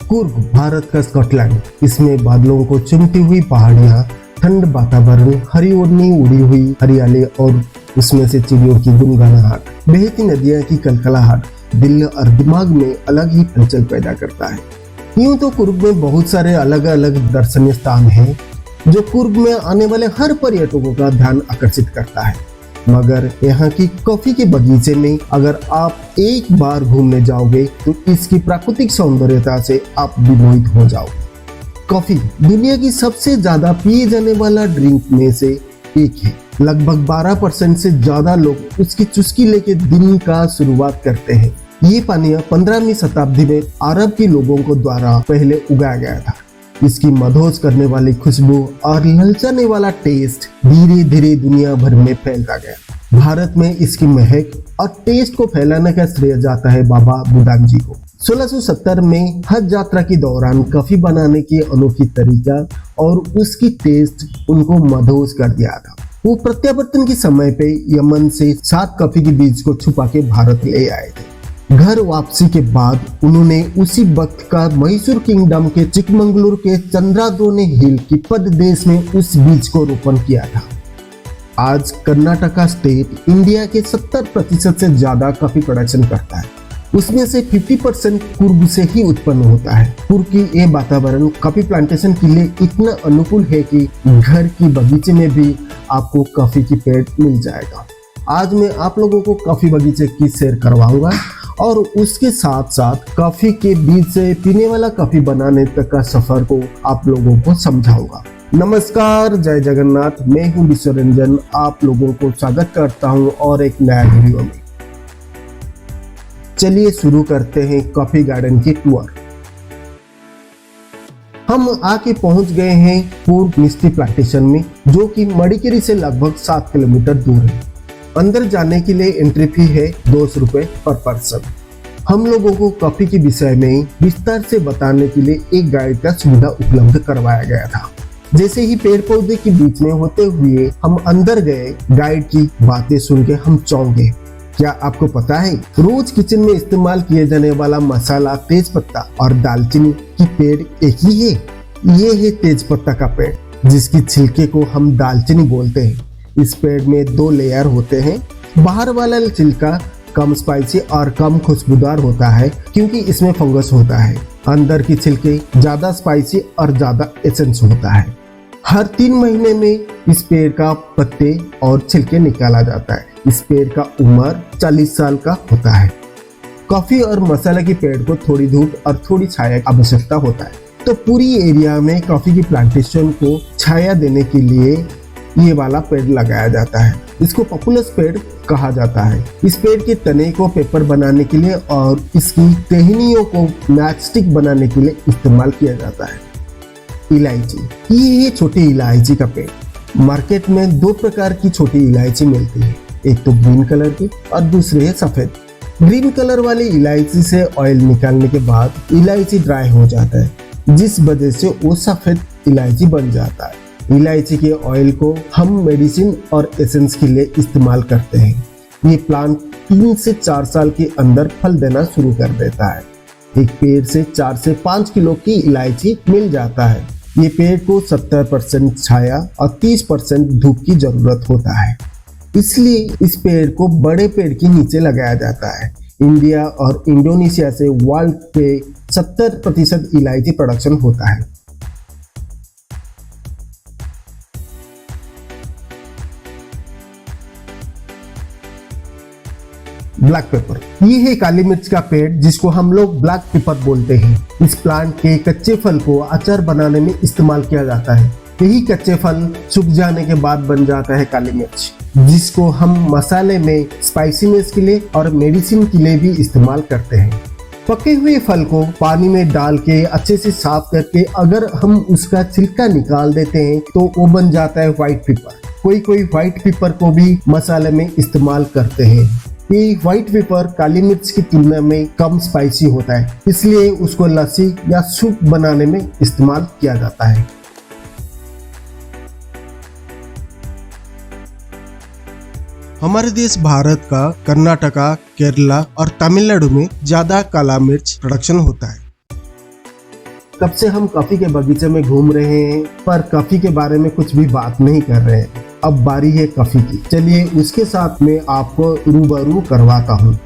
कुर्ग भारत का स्कॉटलैंड। इसमें बादलों को चुमती हुई पहाड़ियां, ठंड वातावरण, हरी ओढ़नी उड़ी हुई हरियाली और उसमें से चिड़ियों की गुनगुनाहट, बहती नदियां की कलकलाहट दिल और दिमाग में अलग ही हलचल पैदा करता है। यूं तो कुर्ग में बहुत सारे अलग अलग दर्शनीय स्थान हैं जो कुर्ग में आने वाले हर पर्यटकों का ध्यान आकर्षित करता है, मगर यहाँ की कॉफी के बगीचे में अगर आप एक बार घूमने जाओगे तो इसकी प्राकृतिक सौंदर्यता से आप विमोहित हो जाओगे। कॉफी दुनिया की सबसे ज्यादा पिए जाने वाला ड्रिंक में से एक है। लगभग 12% से ज्यादा लोग उसकी चुस्की लेके दिन का शुरुआत करते हैं। ये पानीय 15वीं शताब्दी में अरब के लोगों को द्वारा पहले उगाया गया था। इसकी मदहोश करने वाली खुशबू और ललचाने वाला टेस्ट धीरे धीरे दुनिया भर में फैलता गया। भारत में इसकी महक और टेस्ट को फैलाने का श्रेय जाता है बाबा बुदान जी को। 1670 में हज यात्रा के दौरान कॉफी बनाने की अनोखी तरीका और उसकी टेस्ट उनको मदहोश कर दिया था। वो प्रत्यावर्तन के समय पे यमन से 7 कॉफी के बीज को छुपा के भारत ले आए थे। घर वापसी के बाद उन्होंने उसी वक्त का मैसूर किंगडम के चिकमंगलुर के चंद्राद्रोणी हिल की प्रदेश में उस बीज को रोपण किया था। आज कर्नाटका स्टेट इंडिया के 70% से ज्यादा कॉफी प्रोडक्शन करता है। उसमें से 50% कुर्ग से ही उत्पन्न होता है। कुर्ग की ये वातावरण कॉफी प्लांटेशन के लिए इतना अनुकूल है कि घर की बगीचे में भी आपको कॉफी की पेड़ मिल जाएगा। आज मैं आप लोगों को कॉफी बगीचे की सैर करवाऊंगा और उसके साथ साथ कॉफी के बीज से पीने वाला कॉफी बनाने तक का सफर को आप लोगों को समझाऊंगा। नमस्कार, जय जगन्नाथ। मैं हूं विश्वरंजन, आप लोगों को स्वागत करता हूं और एक नया वीडियो में। चलिए शुरू करते हैं कॉफी गार्डन की टूर। हम आके पहुंच गए हैं कुर्ग मिस्टी प्लांटेशन में, जो कि मडिकेरी से लगभग 7 किलोमीटर दूर है। अंदर जाने के लिए एंट्री फी है 200 रुपए पर पर्सन। हम लोगों को कॉफी के विषय में विस्तार से बताने के लिए एक गाइड का सुविधा उपलब्ध करवाया गया था। जैसे ही पेड़ पौधे के बीच में होते हुए हम अंदर गए, गाइड की बातें सुन के हम चौंक गए। क्या आपको पता है, रोज किचन में इस्तेमाल किए जाने वाला मसाला तेज पत्ता और दालचीनी की पेड़ एक ही है। ये है तेज पत्ता का पेड़, जिसकी छिलके को हम दालचीनी बोलते हैं। इस पेड़ में 2 लेयर होते हैं। बाहर वाला छिलका कम स्पाइसी और कम खुशबूदार होता है क्योंकि इसमें फंगस होता है। अंदर की छिलके ज्यादा स्पाइसी और ज्यादा एसेंस होता है। हर 3 महीने में इस पेड़ का पत्ते और छिलके निकाला जाता है। इस पेड़ का उम्र 40 साल का होता है। कॉफी और मसाला के पेड़ को थोड़ी धूप और थोड़ी छाया की आवश्यकता होता है, तो पूरी एरिया में कॉफी की प्लांटेशन को छाया देने के लिए ये वाला पेड़ लगाया जाता है। इसको पॉपुलस पेड़ कहा जाता है। इस पेड़ के तने को पेपर बनाने के लिए और इसकी टहनियों को मैचस्टिक बनाने के लिए इस्तेमाल किया जाता है। इलायची, ये है छोटी इलायची का पेड़। मार्केट में 2 प्रकार की छोटी इलायची मिलती है, एक तो ग्रीन कलर की और दूसरी है सफेद। ग्रीन कलर वाली इलायची से ऑयल निकालने के बाद इलायची ड्राई हो जाता है, जिस वजह से वो सफेद इलायची बन जाता है। इलायची के ऑयल को हम मेडिसिन और एसेंस के लिए इस्तेमाल करते हैं। ये प्लांट 3 से 4 साल के अंदर फल देना शुरू कर देता है। एक पेड़ से 4 से 5 किलो की इलायची मिल जाता है। ये पेड़ को 70% छाया और 30% धूप की जरूरत होता है, इसलिए इस पेड़ को बड़े पेड़ के नीचे लगाया जाता है। इंडिया और इंडोनेशिया से वर्ल्ड पे 70% इलायची प्रोडक्शन होता है। ब्लैक पेपर, ये है काली मिर्च का पेड़ जिसको हम लोग ब्लैक पेपर बोलते हैं। इस प्लांट के कच्चे फल को अचार बनाने में इस्तेमाल किया जाता है। यही कच्चे फल सूख जाने के बाद बन जाता है काली मिर्च, जिसको हम मसाले में स्पाइसीनेस के लिए और मेडिसिन के लिए भी इस्तेमाल करते हैं। पके हुए फल को पानी में डाल के अच्छे से साफ करके अगर हम उसका छिलका निकाल देते हैं तो वो बन जाता है व्हाइट पेपर। कोई व्हाइट पेपर को भी मसाले में इस्तेमाल करते हैं। ये व्हाइट पेपर काली मिर्च की तुलना में कम स्पाइसी होता है, इसलिए उसको लस्सी या सूप बनाने में इस्तेमाल किया जाता है। हमारे देश भारत का कर्नाटका, केरला और तमिलनाडु में ज्यादा काला मिर्च प्रोडक्शन होता है। कब से हम कॉफी के बगीचे में घूम रहे हैं पर कॉफी के बारे में कुछ भी बात नहीं कर रहे हैं। अब बारी है कॉफी की। चलिए उसके साथ में आपको रूबरू करवाता हूँ।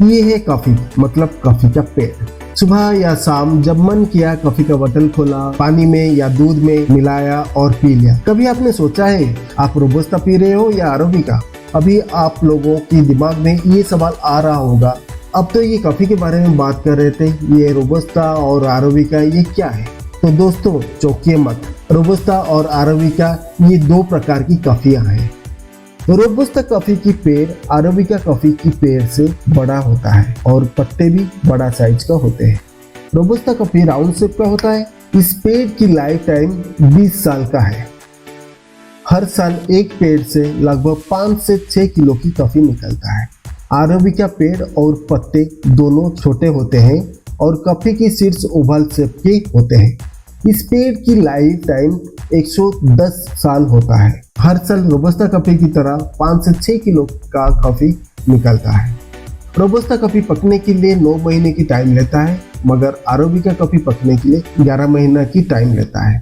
ये है कॉफी, मतलब कॉफी का पेड़। सुबह या शाम जब मन किया कॉफी का बोतल खोला, पानी में या दूध में मिलाया और पी लिया। कभी आपने सोचा है आप रोबस्टा पी रहे हो या अरेबिका? अभी आप लोगों के दिमाग में ये सवाल आ रहा होगा, अब तो ये कॉफी के बारे में बात कर रहे थे, ये रोबस्टा और अरेबिका ये क्या है? तो दोस्तों चौंकिए मत, रोबस्टा और अरेबिका ये दो प्रकार की कॉफियां हैं। रोबस्टा कॉफी की पेड़ अरेबिका कॉफी की पेड़ से बड़ा होता है और पत्ते भी बड़ा साइज का होते हैं। रोबस्टा कॉफी राउंड शेप का होता है। इस पेड़ की लाइफ टाइम 20 साल का है। हर साल एक पेड़ से लगभग 5 से 6 किलो की कॉफी निकलता है। अरेबिका पेड़ और पत्ते दोनों छोटे होते हैं और कॉफी की सीड्स ओवल शेप के होते हैं। इस पेड़ की लाइफ टाइम 110 साल होता है। हर साल रोबस्टा कॉफी की तरह 5 से 6 किलो का कॉफी निकलता है। रोबस्टा कॉफी पकने के लिए 9 महीने की टाइम लेता है, मगर अरेबिका कॉफी पकने के लिए 11 महीना की टाइम लेता है।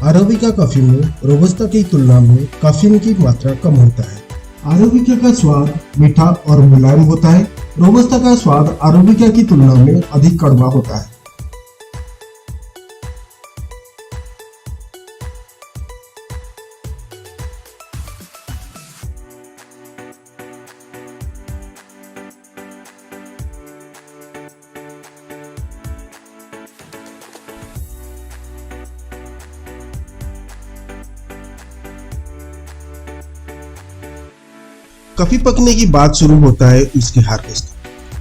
अरेबिका कॉफी में रोबस्टा की तुलना में कैफीन की मात्रा कम होता है। अरेबिका का स्वाद मीठा और मुलायम होता है। रोबस्टा का स्वाद अरेबिका की तुलना में अधिक कड़वा होता है। कॉफी पकने की बात शुरू होता है उसके हार्वेस्ट।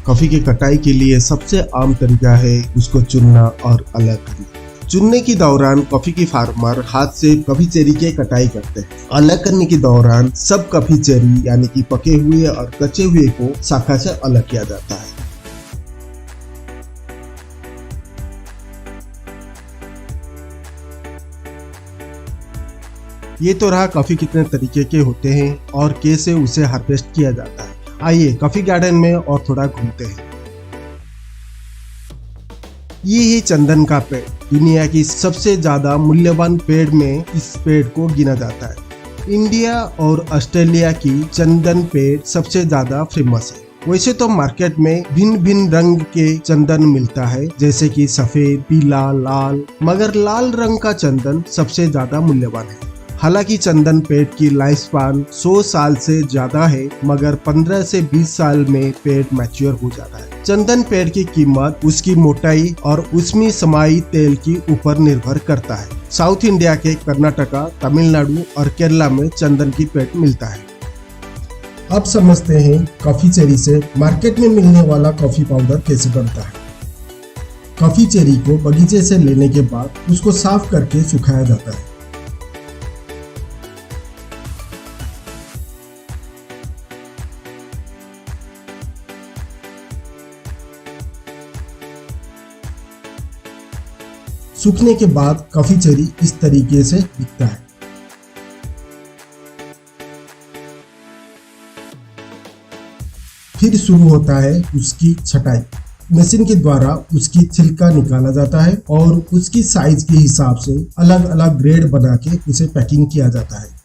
कॉफी की कटाई के लिए सबसे आम तरीका है उसको चुनना और अलग करना। चुनने के दौरान कॉफी के फार्मर हाथ से कॉफी चेरी के कटाई करते हैं। अलग करने के दौरान सब कॉफी चेरी यानी कि पके हुए और कच्चे हुए को शाखा से अलग किया जाता है। ये तो रहा कॉफी कितने तरीके के होते हैं और कैसे उसे हार्वेस्ट किया जाता है। आइए कॉफी गार्डन में और थोड़ा घूमते हैं। ये है चंदन का पेड़। दुनिया की सबसे ज्यादा मूल्यवान पेड़ में इस पेड़ को गिना जाता है। इंडिया और ऑस्ट्रेलिया की चंदन पेड़ सबसे ज्यादा फेमस है। वैसे तो मार्केट में भिन्न भिन्न रंग के चंदन मिलता है, जैसे कि सफेद, पीला, लाल, मगर लाल रंग का चंदन सबसे ज्यादा मूल्यवान है। हालांकि चंदन पेड़ की लाइफ स्पान 100 साल से ज्यादा है, मगर 15 से 20 साल में पेड़ मैच्योर हो जाता है। चंदन पेड़ की कीमत उसकी मोटाई और उसमें समाई तेल की ऊपर निर्भर करता है। साउथ इंडिया के कर्नाटका, तमिलनाडु और केरला में चंदन की पेड़ मिलता है। अब समझते हैं कॉफी चेरी से मार्केट में मिलने वाला कॉफी पाउडर कैसे बनता है। कॉफी चेरी को बगीचे से लेने के बाद उसको साफ करके सुखाया जाता है। सूखने के बाद कॉफी चेरी इस तरीके से दिखता है। फिर शुरू होता है उसकी छटाई। मशीन के द्वारा उसकी छिलका निकाला जाता है और उसकी साइज के हिसाब से अलग अलग ग्रेड बना के उसे पैकिंग किया जाता है।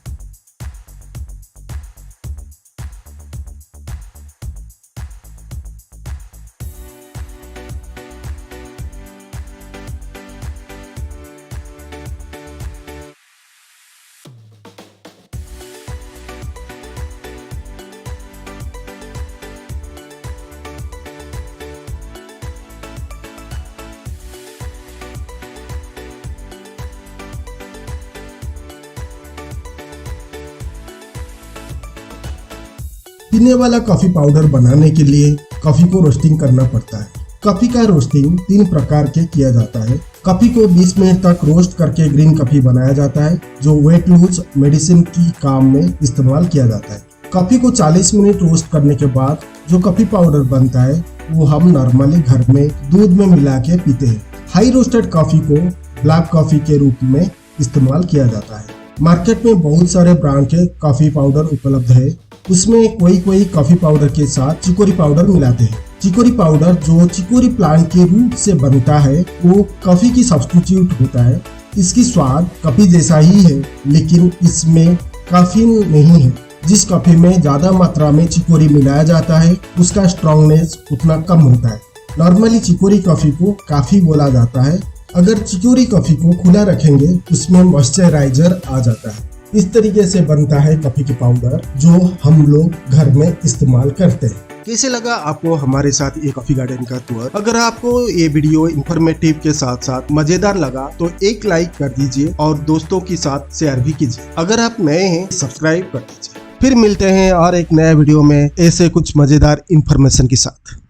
पीने वाला कॉफी पाउडर बनाने के लिए कॉफी को रोस्टिंग करना पड़ता है। कॉफी का रोस्टिंग 3 प्रकार के किया जाता है। कॉफी को 20 मिनट तक रोस्ट करके ग्रीन कॉफी बनाया जाता है, जो वेट लूज मेडिसिन की काम में इस्तेमाल किया जाता है। कॉफी को 40 मिनट रोस्ट करने के बाद जो कॉफी पाउडर बनता है वो हम नॉर्मली घर में दूध में मिला के पीते हैं। हाई रोस्टेड कॉफी को ब्लैक कॉफी के रूप में इस्तेमाल किया जाता है। मार्केट में बहुत सारे ब्रांड के कॉफी पाउडर उपलब्ध है। उसमें कोई कॉफी पाउडर के साथ चिकोरी पाउडर मिलाते हैं। चिकोरी पाउडर जो चिकोरी प्लांट के रूट से बनता है वो कॉफी की सब्स्टिट्यूट होता है। इसकी स्वाद कॉफी जैसा ही है, लेकिन इसमें कैफीन नहीं है। जिस कॉफी में ज्यादा मात्रा में चिकोरी मिलाया जाता है उसका स्ट्रॉन्गनेस उतना कम होता है। नॉर्मली चिकोरी कॉफी को काफी बोला जाता है। अगर चिकोरी कॉफी को खुला रखेंगे उसमें मॉइस्चराइजर आ जाता है। इस तरीके से बनता है कॉफी की पाउडर जो हम लोग घर में इस्तेमाल करते हैं। कैसे लगा आपको हमारे साथ ये कॉफी गार्डन का टूर? अगर आपको ये वीडियो इंफॉर्मेटिव के साथ साथ मजेदार लगा तो एक लाइक कर दीजिए और दोस्तों के साथ शेयर भी कीजिए। अगर आप नए हैं सब्सक्राइब कर दीजिए। फिर मिलते हैं और एक नया वीडियो में ऐसे कुछ मजेदार इंफॉर्मेशन के साथ।